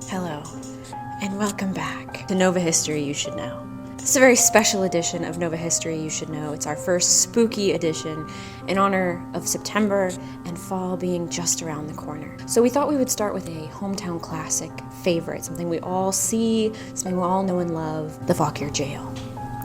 Hello, and welcome back to Nova History You Should Know. This is a very special edition of Nova History You Should Know. It's our first spooky edition in honor of September and fall being just around the corner. So we thought we would start with a hometown classic favorite, something we all see, something we all know and love, the Fauquier Jail.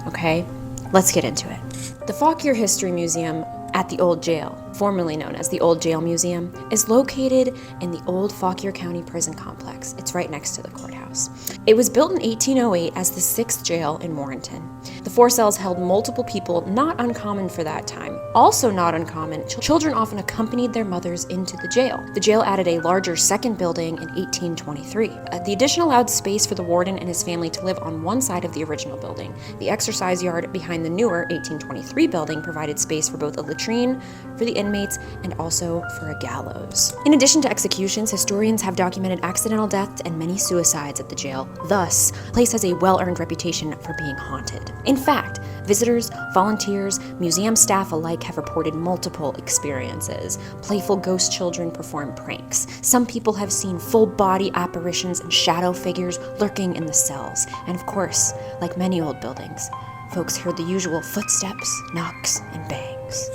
Okay, let's get into it. The Fauquier History Museum at the Old Jail, formerly known as the Old Jail Museum, is located in the old Fauquier County Prison Complex. It's right next to the courthouse. It was built in 1808 as the 6th jail in Warrenton. The 4 cells held multiple people, not uncommon for that time. Also not uncommon, children often accompanied their mothers into the jail. The jail added a larger second building in 1823. The addition allowed space for the warden and his family to live on one side of the original building. The exercise yard behind the newer 1823 building provided space for both a latrine for the inmates and also for a gallows. In addition to executions, historians have documented accidental deaths and many suicides at the jail. Thus, the place has a well-earned reputation for being haunted. In fact, visitors, volunteers, museum staff alike have reported multiple experiences. Playful ghost children perform pranks. Some people have seen full-body apparitions and shadow figures lurking in the cells. And of course, like many old buildings, folks heard the usual footsteps, knocks, and bangs.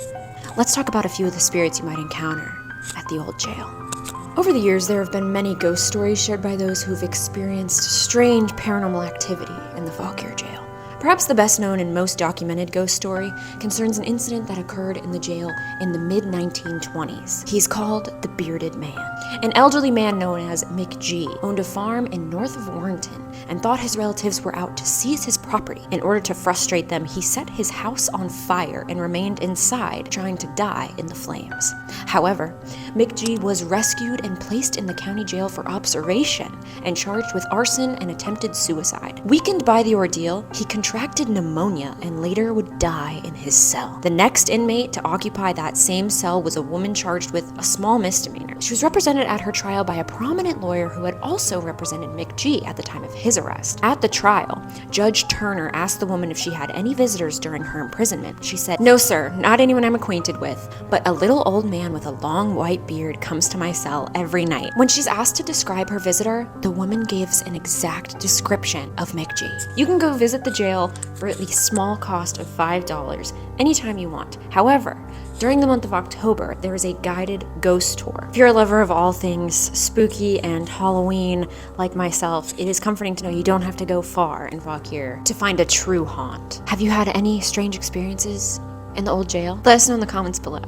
Let's talk about a few of the spirits you might encounter at the old jail. Over the years, there have been many ghost stories shared by those who've experienced strange paranormal activity in the Fauquier Jail. Perhaps the best known and most documented ghost story concerns an incident that occurred in the jail in the mid-1920s. He's called the Bearded Man. An elderly man known as Mick G owned a farm in north of Warrenton and thought his relatives were out to seize his property. In order to frustrate them, he set his house on fire and remained inside, trying to die in the flames. However, Mick G was rescued and placed in the county jail for observation and charged with arson and attempted suicide. Weakened by the ordeal, he contracted pneumonia and later would die in his cell. The next inmate to occupy that same cell was a woman charged with a small misdemeanor. She was represented at her trial by a prominent lawyer who had also represented Mick G at the time of his arrest. At the trial, Judge Turner asked the woman if she had any visitors during her imprisonment. She said, "No, sir, not anyone I'm acquainted with, but a little old man with a long white beard comes to my cell every night." When she's asked to describe her visitor, the woman gives an exact description of Mick G. You can go visit the jail for at least small cost of $5 anytime you want. However, during the month of October, there is a guided ghost tour. If you're a lover of all things spooky and Halloween like myself, it is comforting to know you don't have to go far in Fauquier to find a true haunt. Have you had any strange experiences in the old jail? Let us know in the comments below.